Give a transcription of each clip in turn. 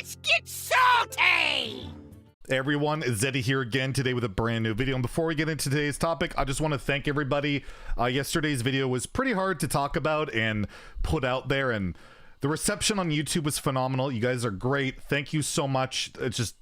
Let's get salty! Hey everyone, Zeddy here again today with a brand new video. And before we get into today's topic, I just want to thank everybody. Yesterday's video was pretty hard to talk about and put out there, and the reception on YouTube was phenomenal. You guys are great. Thank you so much. It's just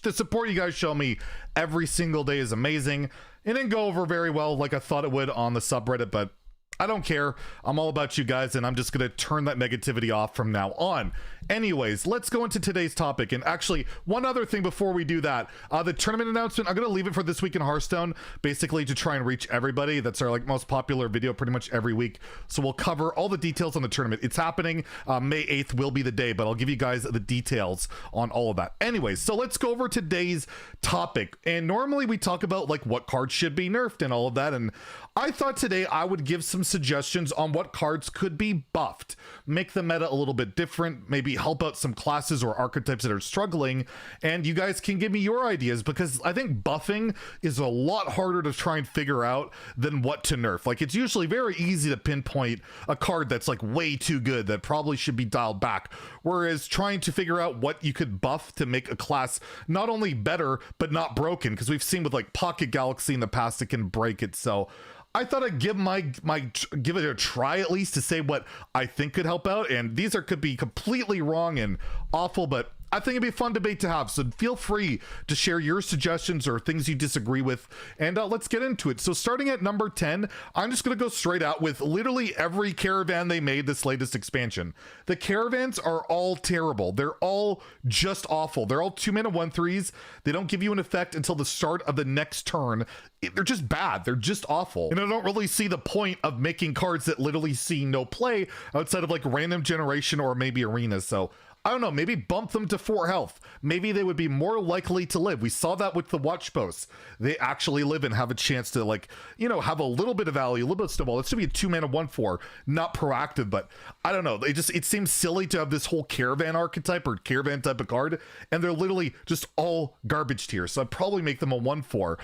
the support you guys show me every single day is amazing. It didn't go over very well like I thought it would on the subreddit, but I don't care. I'm all about you guys, and I'm just going to turn that negativity off from now on. Anyways, let's go into today's topic. And actually, one other thing before we do that, the tournament announcement, I'm going to leave it for this week in Hearthstone, basically to try and reach everybody. That's our most popular video pretty much every week. So we'll cover all the details on the tournament. It's happening. May 8th will be the day, but I'll give you guys the details on all of that. Anyways, so let's go over today's topic. And normally we talk about what cards should be nerfed and all of that. And I thought today I would give some suggestions on what cards could be buffed, make the meta a little bit different, maybe help out some classes or archetypes that are struggling, and you guys can give me your ideas, because I think buffing is a lot harder to try and figure out than what to nerf. It's usually very easy to pinpoint a card that's way too good that probably should be dialed back, whereas trying to figure out what you could buff to make a class not only better but not broken, because we've seen with Pocket Galaxy in the past it can break it. So I thought I'd give give it a try at least to say what I think could help out, and these could be completely wrong and awful, but I think it'd be a fun debate to have, so feel free to share your suggestions or things you disagree with, and let's get into it. So starting at number 10, I'm just going to go straight out with literally every caravan they made this latest expansion. The caravans are all terrible. They're all just awful. They're all 2-mana 1/3s. They don't give you an effect until the start of the next turn. They're just bad. They're just awful. And I don't really see the point of making cards that literally see no play outside of random generation or maybe arenas. So I don't know, maybe bump them to 4 health. Maybe they would be more likely to live. We saw that with the watch posts. They actually live and have a chance to have a little bit of value, a little bit of snowball. It should be a 2-mana 1/4, not proactive, but I don't know. It seems silly to have this whole caravan archetype or caravan type of card, and they're literally just all garbage tier. So I'd probably make them a 1/4.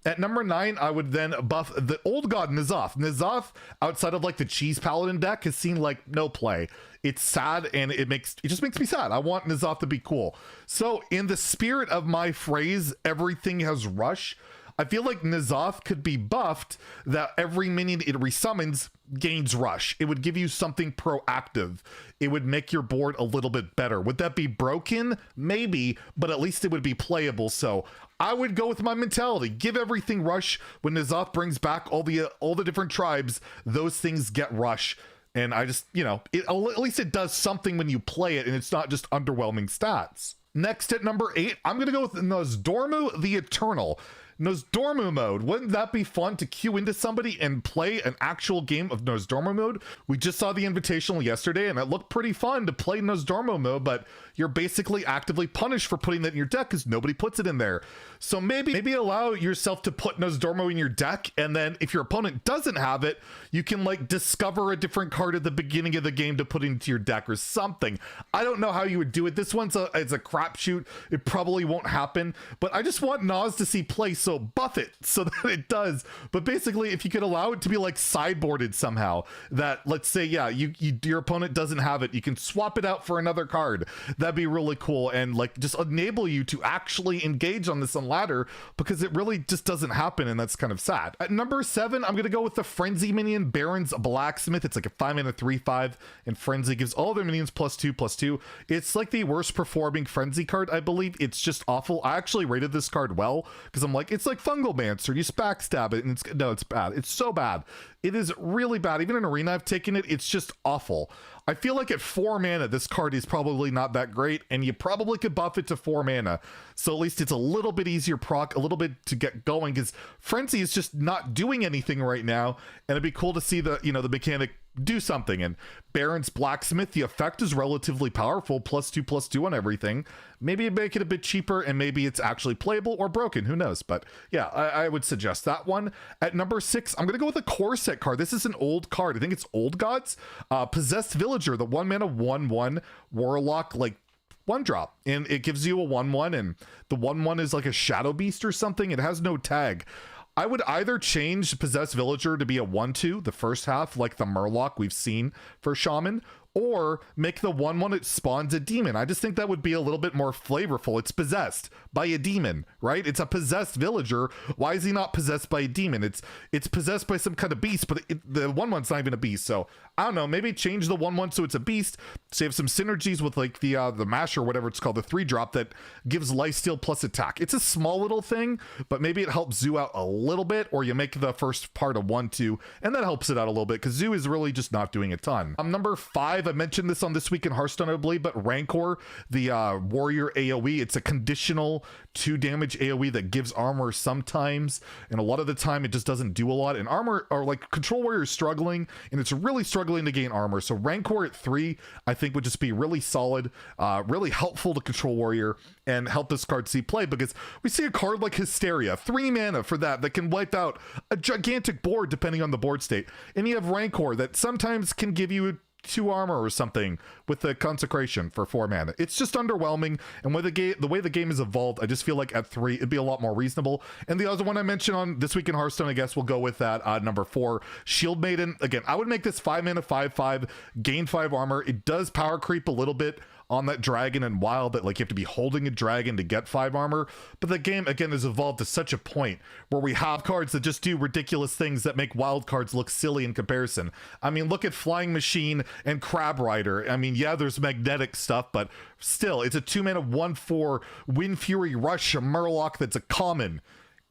At number 9, I would then buff the old god Nzoth. Nzoth, outside of the Cheese Paladin deck, has seen no play. It's sad, and it just makes me sad. I want Nzoth to be cool. So in the spirit of my phrase, everything has rush, I feel like Nzoth could be buffed that every minion it resummons gains rush. It would give you something proactive. It would make your board a little bit better. Would that be broken? Maybe, but at least it would be playable. So I would go with my mentality. Give everything rush. When Nzoth brings back all the different tribes, those things get rush. And I just, at least it does something when you play it, and it's not just underwhelming stats. Next at number 8, I'm going to go with Nozdormo the Eternal. Nozdormo mode. Wouldn't that be fun to queue into somebody and play an actual game of Nozdormo mode? We just saw the invitational yesterday, and it looked pretty fun to play Nozdormo mode, but you're basically actively punished for putting that in your deck because nobody puts it in there. So maybe allow yourself to put Nozdormo in your deck, and then if your opponent doesn't have it, you can discover a different card at the beginning of the game to put into your deck or something. I don't know how you would do it. This one's it's a crapshoot. It probably won't happen, but I just want Noz to see play, so buff it so that it does. But basically, if you could allow it to be sideboarded somehow, that let's say your opponent doesn't have it, you can swap it out for another card. That'd be really cool, and just enable you to actually engage on this on ladder, because it really just doesn't happen, and that's kind of sad. At number 7, I'm gonna go with the Frenzy minion, Baron's Blacksmith. It's a 5-mana 3/5, and Frenzy gives all their minions +2/+2. It's the worst performing Frenzy card, I believe. It's just awful. I actually rated this card well, because I'm it's like Fungal Mancer. You backstab it, and it's bad. It's so bad. It is really bad. Even in Arena, I've taken it. It's just awful. I feel like at 4 mana, this card is probably not that great, and you probably could buff it to 4 mana. So at least it's a little bit easier proc, a little bit to get going, because Frenzy is just not doing anything right now, and it'd be cool to see the mechanic do something. And Baron's Blacksmith, the effect is relatively powerful, +2/+2 on everything. Maybe make it a bit cheaper, and maybe it's actually playable or broken, who knows. But yeah, I would suggest that one. At number 6, I'm gonna go with a core set card. This is an old card. I think it's Old Gods. Possessed Villager, the 1-mana 1/1 warlock, 1-drop, and it gives you a 1/1, and the 1/1 is a shadow beast or something. It has no tag. I would either change Possessed Villager to be a 1/2 the first half, like the Murloc we've seen for Shaman, or make the 1/1 it spawns a demon. I just think that would be a little bit more flavorful. It's possessed by a demon, right? It's a possessed villager. Why is he not possessed by a demon? It's possessed by some kind of beast, but the 1/1's not even a beast. So I don't know, maybe change the 1/1 so it's a beast, so you have some synergies with like the mash or whatever it's called, the 3-drop that gives lifesteal plus attack. It's a small little thing, but maybe it helps Zoo out a little bit, or you make the first part a 1/2 and that helps it out a little bit because Zoo is really just not doing a ton. Number 5, I mentioned this on This Week in Hearthstone, I believe, but Rancor, the warrior AoE, it's a conditional 2 damage AoE that gives armor sometimes, and a lot of the time it just doesn't do a lot, and armor, or like control warrior is struggling, and it's really struggling to gain armor. So Rancor at 3 I think would just be really solid, really helpful to control warrior and help this card see play, because we see a card like Hysteria, 3 mana for that can wipe out a gigantic board depending on the board state, and you have Rancor that sometimes can give you 2 armor or something with the consecration for 4 mana. It's just underwhelming, and with the way the game is evolved, I just feel like at 3 it'd be a lot more reasonable. And the other one I mentioned on This Week in Hearthstone, I guess we'll go with that, number 4, Shield Maiden. Again, I would make this 5 mana 5/5, gain 5 armor. It does power creep a little bit on that dragon and wild, that like you have to be holding a dragon to get 5 armor, but the game again has evolved to such a point where we have cards that just do ridiculous things that make wild cards look silly in comparison. I mean, look at Flying Machine and Crab Rider. I mean, yeah, there's magnetic stuff, but still, it's a 2 mana 1/4 Wind Fury Rush, a Murloc that's a common,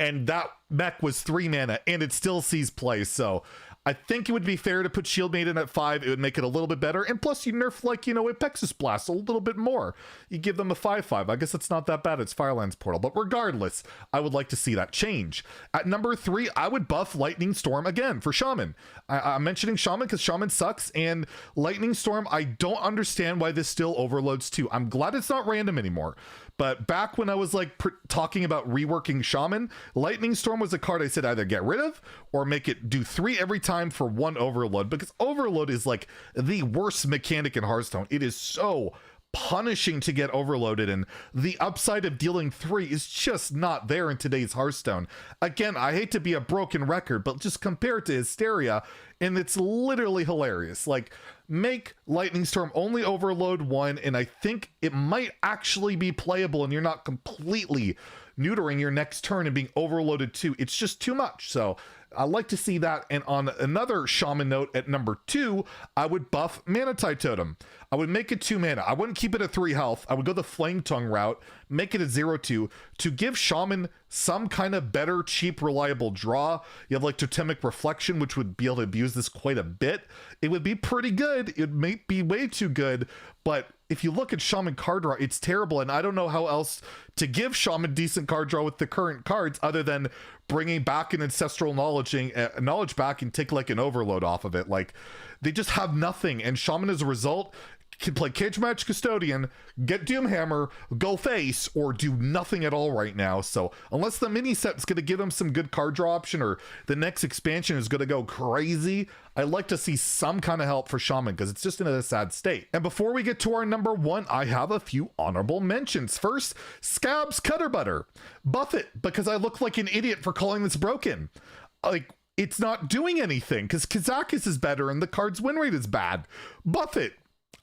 and that mech was 3 mana and it still sees play. So I think it would be fair to put Shield Maiden at 5. It would make it a little bit better. And plus you nerf, like, you know, Apexis Blast a little bit more. You give them a 5/5. I guess it's not that bad. It's Firelands Portal. But regardless, I would like to see that change. At number 3, I would buff Lightning Storm again for Shaman. I'm mentioning Shaman because Shaman sucks. And Lightning Storm, I don't understand why this still overloads too. I'm glad it's not random anymore. But back when I was like talking about reworking Shaman, Lightning Storm was a card I said either get rid of or make it do 3 every time for 1 overload, because overload is like the worst mechanic in Hearthstone. It is so punishing to get overloaded, and the upside of dealing 3 is just not there in today's Hearthstone. Again, I hate to be a broken record, but just compare it to Hysteria and it's literally hilarious. Like, make Lightning Storm only overload 1, and I think it might actually be playable and you're not completely neutering your next turn and being overloaded 2. It's just too much. So I like to see that. And on another Shaman note, at number 2, I would buff Manatide Totem. I would make it 2 mana. I wouldn't keep it at 3 health. I would go the Flame Tongue route, make it a 0/2 to give Shaman some kind of better, cheap, reliable draw. You have like Totemic Reflection, which would be able to abuse this quite a bit. It would be pretty good. It may be way too good, but if you look at Shaman card draw, it's terrible, and I don't know how else to give Shaman decent card draw with the current cards other than bringing back an Ancestral Knowledge back and take like an overload off of it. Like, they just have nothing, and Shaman as a result can play Cage Match Custodian, get Doomhammer, go face, or do nothing at all right now. So unless the mini set's going to give them some good card draw option, or the next expansion is going to go crazy, I'd like to see some kind of help for Shaman, because it's just in a sad state. And before we get to our number 1, I have a few honorable mentions. First, Scavs Cutter. Buff it, because I look like an idiot for calling this broken. Like, it's not doing anything, because Kazakis is better and the card's win rate is bad. Buff it.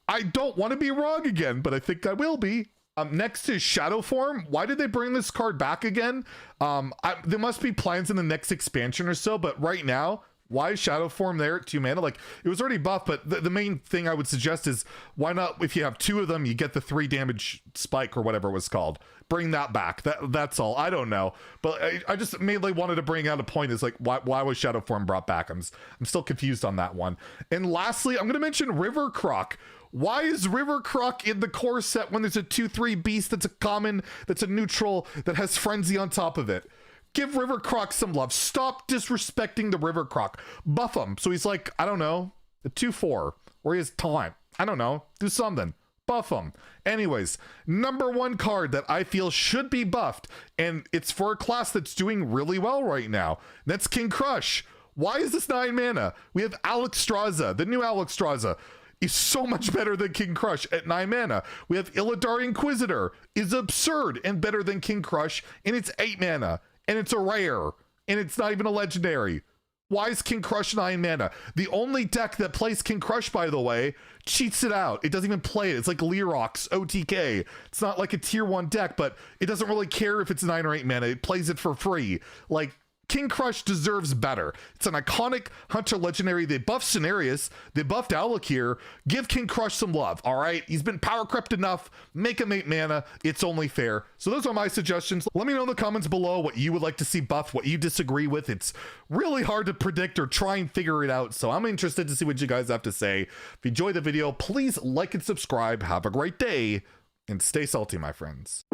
I don't want to be wrong again, but I think I will be. Next is Shadow Form. Why did they bring this card back again? There must be plans in the next expansion or so, but right now, why is Shadow Form there at 2 mana? Like, it was already buffed, but the main thing I would suggest is, why not, if you have 2 of them, you get the 3 damage spike or whatever it was called. Bring that back. That's all. I don't know. But I just mainly wanted to bring out a point, is like, why was Shadow Form brought back? I'm still confused on that one. And lastly, I'm going to mention River Croc. Why is River Croc in the core set when there's a 2/3 beast that's a common, that's a neutral, that has Frenzy on top of it? Give River Croc some love. Stop disrespecting the River Croc. Buff him so he's like, I don't know, a 2/4, or he has time. I don't know. Do something. Buff him. Anyways, number 1 card that I feel should be buffed, and it's for a class that's doing really well right now. That's King Crush. Why is this 9 mana? We have Alexstrasza, the new Alexstrasza. Is so much better than King Crush at 9 mana. We have Illidari Inquisitor, is absurd and better than King Crush, and it's 8 mana, and it's a rare, and it's not even a legendary. Why is King Crush 9 mana? The only deck that plays King Crush, by the way, cheats it out. It doesn't even play it. It's like Leerox, OTK. It's not like a tier 1 deck, but it doesn't really care if it's 9 or 8 mana. It plays it for free. Like, King Crush deserves better. It's an iconic Hunter legendary. They buffed Cenarius. They buffed Alakir. Give King Crush some love, all right? He's been power crept enough. Make him 8 mana. It's only fair. So those are my suggestions. Let me know in the comments below what you would like to see buffed, what you disagree with. It's really hard to predict or try and figure it out. So I'm interested to see what you guys have to say. If you enjoyed the video, please like and subscribe. Have a great day and stay salty, my friends.